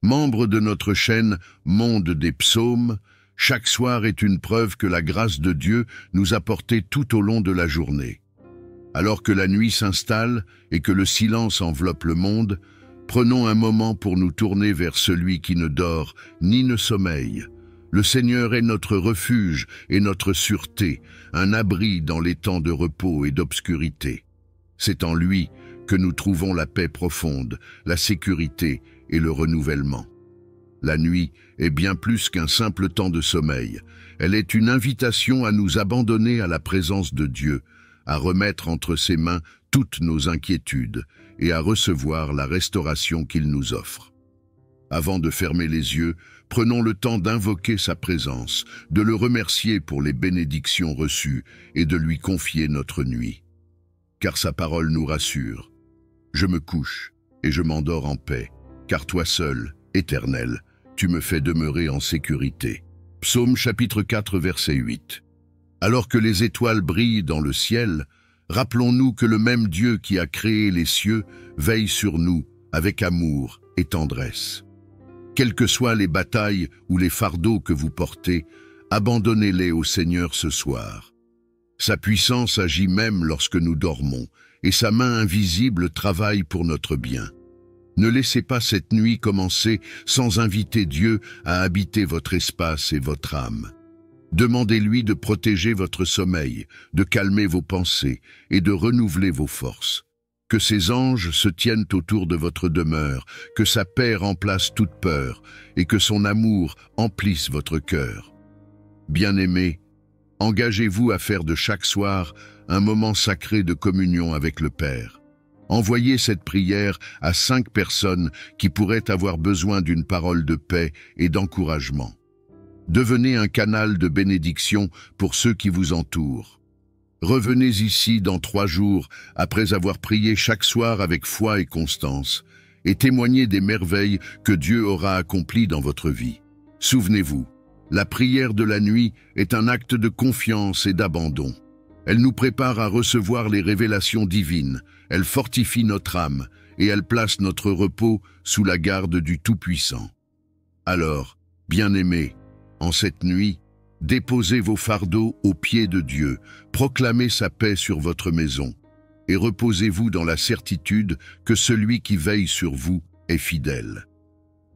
Membre de notre chaîne Monde des Psaumes, chaque soir est une preuve que la grâce de Dieu nous a portés tout au long de la journée. Alors que la nuit s'installe et que le silence enveloppe le monde, prenons un moment pour nous tourner vers celui qui ne dort ni ne sommeille. Le Seigneur est notre refuge et notre sûreté, un abri dans les temps de repos et d'obscurité. C'est en lui que nous trouvons la paix profonde, la sécurité et le renouvellement. La nuit est bien plus qu'un simple temps de sommeil. Elle est une invitation à nous abandonner à la présence de Dieu, à remettre entre ses mains toutes nos inquiétudes et à recevoir la restauration qu'il nous offre. Avant de fermer les yeux, prenons le temps d'invoquer sa présence, de le remercier pour les bénédictions reçues et de lui confier notre nuit. Car sa parole nous rassure. Je me couche et je m'endors en paix, car toi seul, Éternel, tu me fais demeurer en sécurité. Psaume chapitre 4, verset 8. Alors que les étoiles brillent dans le ciel, rappelons-nous que le même Dieu qui a créé les cieux veille sur nous avec amour et tendresse. Quelles que soient les batailles ou les fardeaux que vous portez, abandonnez-les au Seigneur ce soir. Sa puissance agit même lorsque nous dormons, et sa main invisible travaille pour notre bien. Ne laissez pas cette nuit commencer sans inviter Dieu à habiter votre espace et votre âme. Demandez-lui de protéger votre sommeil, de calmer vos pensées et de renouveler vos forces. Que ses anges se tiennent autour de votre demeure, que sa paix remplace toute peur et que son amour emplisse votre cœur. Bien-aimés, engagez-vous à faire de chaque soir un moment sacré de communion avec le Père. Envoyez cette prière à 5 personnes qui pourraient avoir besoin d'une parole de paix et d'encouragement. Devenez un canal de bénédiction pour ceux qui vous entourent. Revenez ici dans 3 jours, après avoir prié chaque soir avec foi et constance, et témoignez des merveilles que Dieu aura accomplies dans votre vie. Souvenez-vous, la prière de la nuit est un acte de confiance et d'abandon. Elle nous prépare à recevoir les révélations divines, elle fortifie notre âme et elle place notre repos sous la garde du Tout-Puissant. Alors, bien-aimés, en cette nuit, déposez vos fardeaux aux pieds de Dieu, proclamez sa paix sur votre maison et reposez-vous dans la certitude que celui qui veille sur vous est fidèle.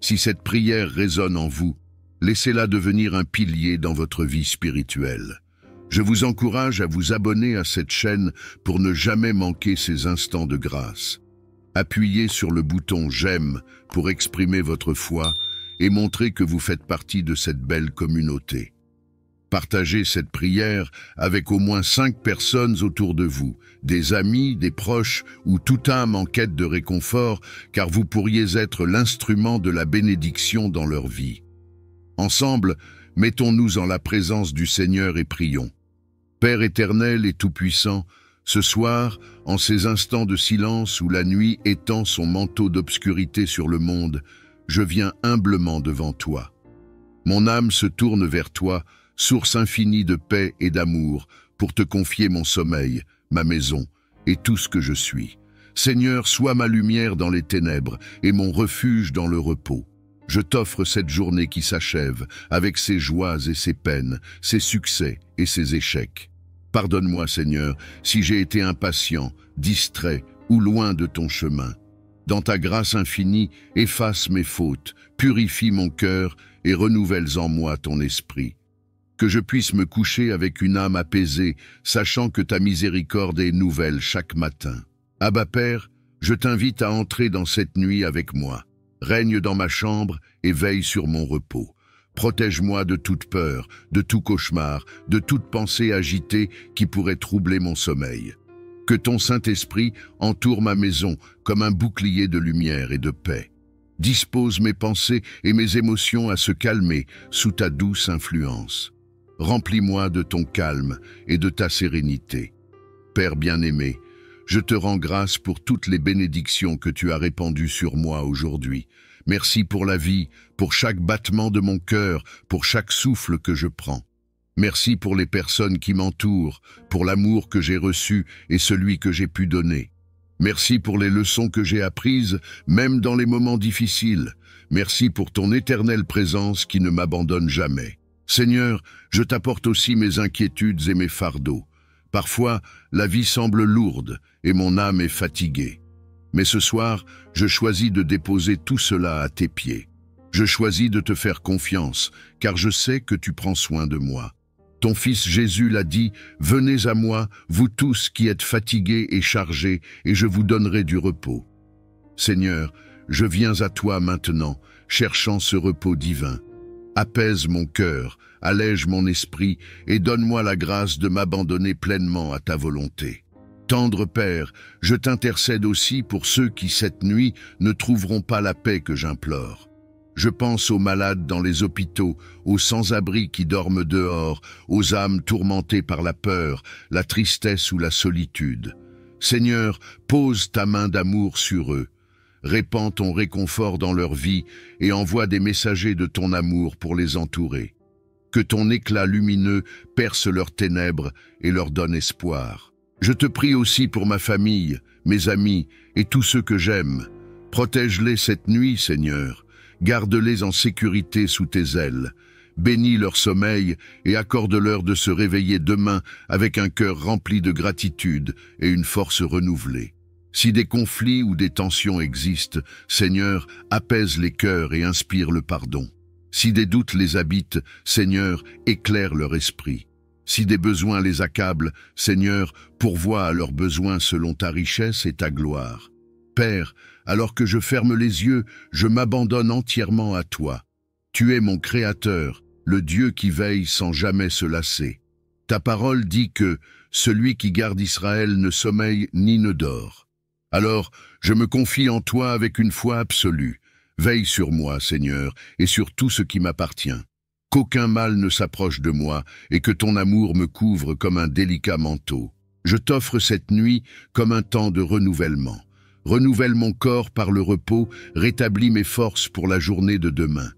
Si cette prière résonne en vous, laissez-la devenir un pilier dans votre vie spirituelle. Je vous encourage à vous abonner à cette chaîne pour ne jamais manquer ces instants de grâce. Appuyez sur le bouton « J'aime » pour exprimer votre foi et montrer que vous faites partie de cette belle communauté. Partagez cette prière avec au moins 5 personnes autour de vous, des amis, des proches ou toute âme en quête de réconfort, car vous pourriez être l'instrument de la bénédiction dans leur vie. Ensemble, mettons-nous en la présence du Seigneur et prions. Père éternel et tout-puissant, ce soir, en ces instants de silence où la nuit étend son manteau d'obscurité sur le monde, je viens humblement devant toi. Mon âme se tourne vers toi, source infinie de paix et d'amour, pour te confier mon sommeil, ma maison et tout ce que je suis. Seigneur, sois ma lumière dans les ténèbres et mon refuge dans le repos. Je t'offre cette journée qui s'achève, avec ses joies et ses peines, ses succès et ses échecs. Pardonne-moi, Seigneur, si j'ai été impatient, distrait ou loin de ton chemin. Dans ta grâce infinie, efface mes fautes, purifie mon cœur et renouvelle en moi ton esprit. Que je puisse me coucher avec une âme apaisée, sachant que ta miséricorde est nouvelle chaque matin. Abba Père, je t'invite à entrer dans cette nuit avec moi. Règne dans ma chambre et veille sur mon repos. Protège-moi de toute peur, de tout cauchemar, de toute pensée agitée qui pourrait troubler mon sommeil. Que ton Saint-Esprit entoure ma maison comme un bouclier de lumière et de paix. Dispose mes pensées et mes émotions à se calmer sous ta douce influence. Remplis-moi de ton calme et de ta sérénité. Père bien-aimé, je te rends grâce pour toutes les bénédictions que tu as répandues sur moi aujourd'hui. Merci pour la vie, pour chaque battement de mon cœur, pour chaque souffle que je prends. Merci pour les personnes qui m'entourent, pour l'amour que j'ai reçu et celui que j'ai pu donner. Merci pour les leçons que j'ai apprises, même dans les moments difficiles. Merci pour ton éternelle présence qui ne m'abandonne jamais. Seigneur, je t'apporte aussi mes inquiétudes et mes fardeaux. Parfois, la vie semble lourde et mon âme est fatiguée. Mais ce soir, je choisis de déposer tout cela à tes pieds. Je choisis de te faire confiance, car je sais que tu prends soin de moi. Ton Fils Jésus l'a dit, « Venez à moi, vous tous qui êtes fatigués et chargés, et je vous donnerai du repos. » Seigneur, je viens à toi maintenant, cherchant ce repos divin. Apaise mon cœur, allège mon esprit, et donne-moi la grâce de m'abandonner pleinement à ta volonté. Tendre Père, je t'intercède aussi pour ceux qui, cette nuit, ne trouveront pas la paix que j'implore. Je pense aux malades dans les hôpitaux, aux sans-abri qui dorment dehors, aux âmes tourmentées par la peur, la tristesse ou la solitude. Seigneur, pose ta main d'amour sur eux. Répands ton réconfort dans leur vie et envoie des messagers de ton amour pour les entourer. Que ton éclat lumineux perce leurs ténèbres et leur donne espoir. Je te prie aussi pour ma famille, mes amis et tous ceux que j'aime. Protège-les cette nuit, Seigneur. Garde-les en sécurité sous tes ailes. Bénis leur sommeil et accorde-leur de se réveiller demain avec un cœur rempli de gratitude et une force renouvelée. Si des conflits ou des tensions existent, Seigneur, apaise les cœurs et inspire le pardon. Si des doutes les habitent, Seigneur, éclaire leur esprit. Si des besoins les accablent, Seigneur, pourvois à leurs besoins selon ta richesse et ta gloire. Père, alors que je ferme les yeux, je m'abandonne entièrement à toi. Tu es mon Créateur, le Dieu qui veille sans jamais se lasser. Ta parole dit que « celui qui garde Israël ne sommeille ni ne dort ». Alors, je me confie en toi avec une foi absolue. Veille sur moi, Seigneur, et sur tout ce qui m'appartient. Qu'aucun mal ne s'approche de moi et que ton amour me couvre comme un délicat manteau. Je t'offre cette nuit comme un temps de renouvellement. Renouvelle mon corps par le repos, rétablis mes forces pour la journée de demain.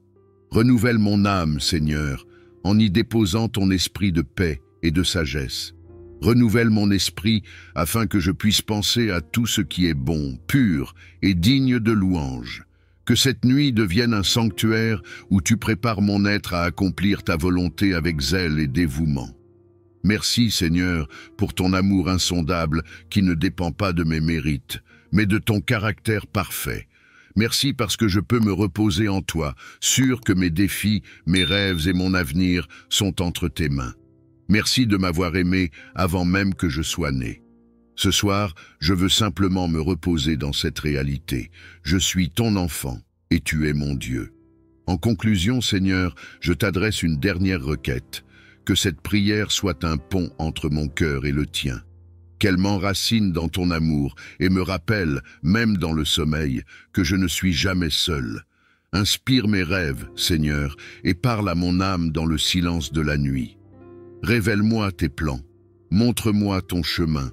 Renouvelle mon âme, Seigneur, en y déposant ton esprit de paix et de sagesse. Renouvelle mon esprit afin que je puisse penser à tout ce qui est bon, pur et digne de louange. Que cette nuit devienne un sanctuaire où tu prépares mon être à accomplir ta volonté avec zèle et dévouement. Merci, Seigneur, pour ton amour insondable qui ne dépend pas de mes mérites, mais de ton caractère parfait. Merci parce que je peux me reposer en toi, sûr que mes défis, mes rêves et mon avenir sont entre tes mains. Merci de m'avoir aimé avant même que je sois né. Ce soir, je veux simplement me reposer dans cette réalité. Je suis ton enfant et tu es mon Dieu. En conclusion, Seigneur, je t'adresse une dernière requête. Que cette prière soit un pont entre mon cœur et le tien. Qu'elle m'enracine dans ton amour et me rappelle, même dans le sommeil, que je ne suis jamais seul. Inspire mes rêves, Seigneur, et parle à mon âme dans le silence de la nuit. Révèle-moi tes plans, montre-moi ton chemin,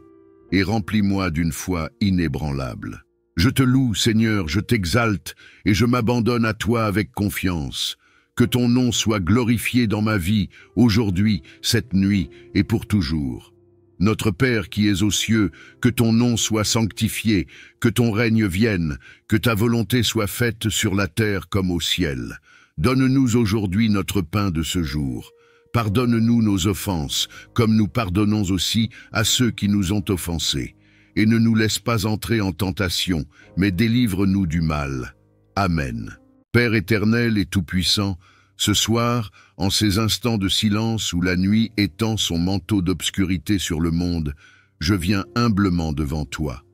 et remplis-moi d'une foi inébranlable. Je te loue, Seigneur, je t'exalte, et je m'abandonne à toi avec confiance. Que ton nom soit glorifié dans ma vie, aujourd'hui, cette nuit, et pour toujours. Notre Père qui es aux cieux, que ton nom soit sanctifié, que ton règne vienne, que ta volonté soit faite sur la terre comme au ciel. Donne-nous aujourd'hui notre pain de ce jour. Pardonne-nous nos offenses, comme nous pardonnons aussi à ceux qui nous ont offensés. Et ne nous laisse pas entrer en tentation, mais délivre-nous du mal. Amen. Père éternel et tout-puissant, ce soir, en ces instants de silence où la nuit étend son manteau d'obscurité sur le monde, je viens humblement devant toi.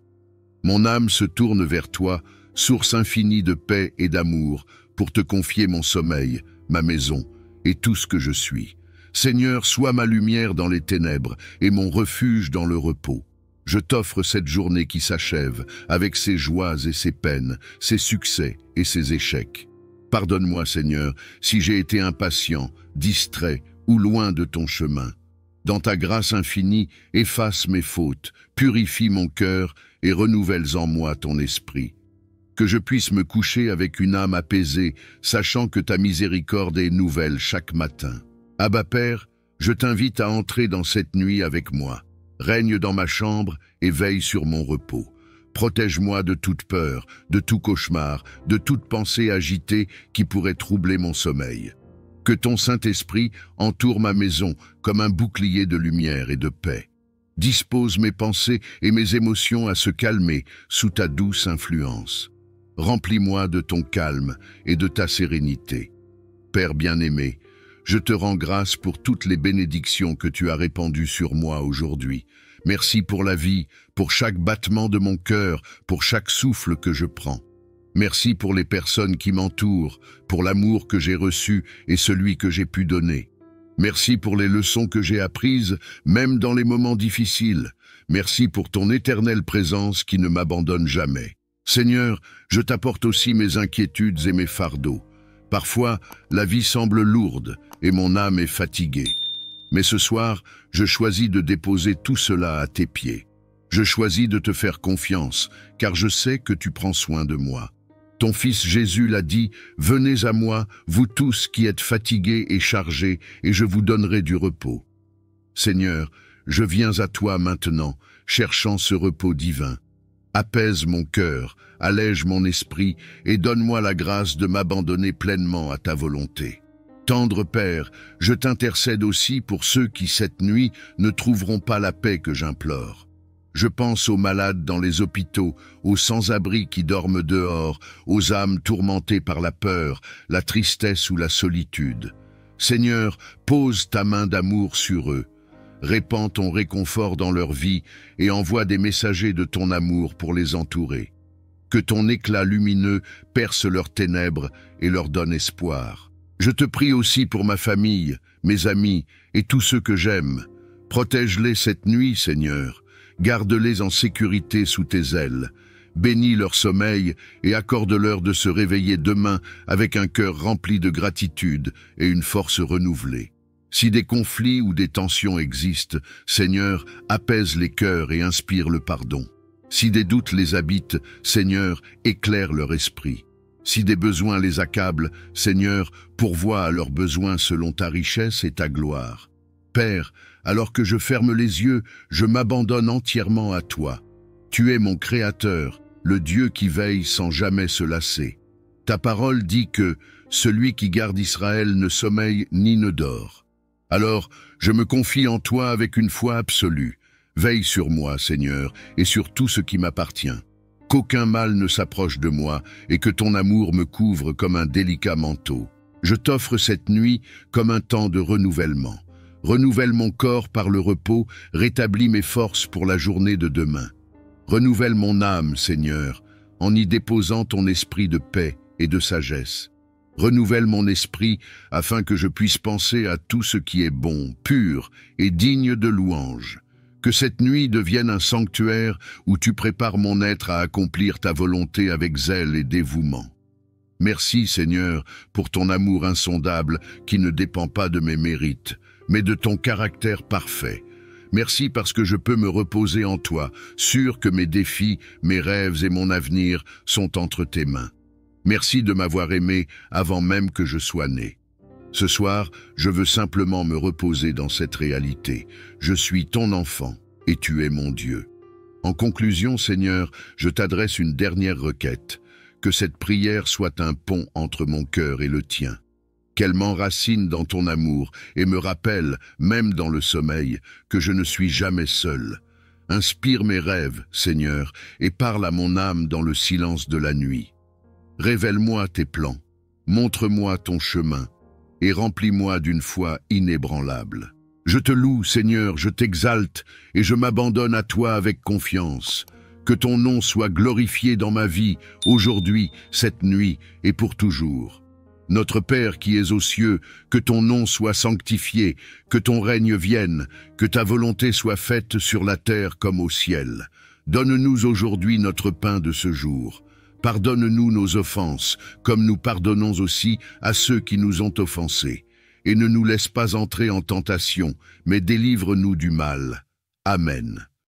Mon âme se tourne vers toi, source infinie de paix et d'amour, pour te confier mon sommeil, ma maison et tout ce que je suis. Seigneur, sois ma lumière dans les ténèbres et mon refuge dans le repos. Je t'offre cette journée qui s'achève, avec ses joies et ses peines, ses succès et ses échecs. Pardonne-moi, Seigneur, si j'ai été impatient, distrait ou loin de ton chemin. Dans ta grâce infinie, efface mes fautes, purifie mon cœur et renouvelle en moi ton esprit. Que je puisse me coucher avec une âme apaisée, sachant que ta miséricorde est nouvelle chaque matin. Abba Père, je t'invite à entrer dans cette nuit avec moi. Règne dans ma chambre et veille sur mon repos. Protège-moi de toute peur, de tout cauchemar, de toute pensée agitée qui pourrait troubler mon sommeil. Que ton Saint-Esprit entoure ma maison comme un bouclier de lumière et de paix. Dispose mes pensées et mes émotions à se calmer sous ta douce influence. Remplis-moi de ton calme et de ta sérénité. Père bien-aimé, je te rends grâce pour toutes les bénédictions que tu as répandues sur moi aujourd'hui. Merci pour la vie, pour chaque battement de mon cœur, pour chaque souffle que je prends. Merci pour les personnes qui m'entourent, pour l'amour que j'ai reçu et celui que j'ai pu donner. Merci pour les leçons que j'ai apprises, même dans les moments difficiles. Merci pour ton éternelle présence qui ne m'abandonne jamais. Seigneur, je t'apporte aussi mes inquiétudes et mes fardeaux. Parfois, la vie semble lourde et mon âme est fatiguée. Mais ce soir, je choisis de déposer tout cela à tes pieds. Je choisis de te faire confiance, car je sais que tu prends soin de moi. Ton Fils Jésus l'a dit, « Venez à moi, vous tous qui êtes fatigués et chargés, et je vous donnerai du repos. » Seigneur, je viens à toi maintenant, cherchant ce repos divin. Apaise mon cœur, allège mon esprit, et donne-moi la grâce de m'abandonner pleinement à ta volonté. Tendre Père, je t'intercède aussi pour ceux qui, cette nuit, ne trouveront pas la paix que j'implore. Je pense aux malades dans les hôpitaux, aux sans-abri qui dorment dehors, aux âmes tourmentées par la peur, la tristesse ou la solitude. Seigneur, pose ta main d'amour sur eux. Répands ton réconfort dans leur vie et envoie des messagers de ton amour pour les entourer. Que ton éclat lumineux perce leurs ténèbres et leur donne espoir. Je te prie aussi pour ma famille, mes amis et tous ceux que j'aime. Protège-les cette nuit, Seigneur. Garde-les en sécurité sous tes ailes. Bénis leur sommeil et accorde-leur de se réveiller demain avec un cœur rempli de gratitude et une force renouvelée. Si des conflits ou des tensions existent, Seigneur, apaise les cœurs et inspire le pardon. Si des doutes les habitent, Seigneur, éclaire leur esprit. Si des besoins les accablent, Seigneur, pourvois à leurs besoins selon ta richesse et ta gloire. Père, alors que je ferme les yeux, je m'abandonne entièrement à toi. Tu es mon Créateur, le Dieu qui veille sans jamais se lasser. Ta parole dit que celui qui garde Israël ne sommeille ni ne dort. Alors, je me confie en toi avec une foi absolue. Veille sur moi, Seigneur, et sur tout ce qui m'appartient. Qu'aucun mal ne s'approche de moi et que ton amour me couvre comme un délicat manteau. Je t'offre cette nuit comme un temps de renouvellement. Renouvelle mon corps par le repos, rétablis mes forces pour la journée de demain. Renouvelle mon âme, Seigneur, en y déposant ton esprit de paix et de sagesse. Renouvelle mon esprit afin que je puisse penser à tout ce qui est bon, pur et digne de louange. Que cette nuit devienne un sanctuaire où tu prépares mon être à accomplir ta volonté avec zèle et dévouement. Merci, Seigneur, pour ton amour insondable qui ne dépend pas de mes mérites, mais de ton caractère parfait. Merci parce que je peux me reposer en toi, sûr que mes défis, mes rêves et mon avenir sont entre tes mains. Merci de m'avoir aimé avant même que je sois né. Ce soir, je veux simplement me reposer dans cette réalité. Je suis ton enfant et tu es mon Dieu. En conclusion, Seigneur, je t'adresse une dernière requête. Que cette prière soit un pont entre mon cœur et le tien. Qu'elle m'enracine dans ton amour et me rappelle, même dans le sommeil, que je ne suis jamais seul. Inspire mes rêves, Seigneur, et parle à mon âme dans le silence de la nuit. Révèle-moi tes plans, montre-moi ton chemin, et remplis-moi d'une foi inébranlable. Je te loue, Seigneur, je t'exalte, et je m'abandonne à toi avec confiance. Que ton nom soit glorifié dans ma vie, aujourd'hui, cette nuit et pour toujours. Notre Père qui es aux cieux, que ton nom soit sanctifié, que ton règne vienne, que ta volonté soit faite sur la terre comme au ciel. Donne-nous aujourd'hui notre pain de ce jour. Pardonne-nous nos offenses, comme nous pardonnons aussi à ceux qui nous ont offensés. Et ne nous laisse pas entrer en tentation, mais délivre-nous du mal. Amen.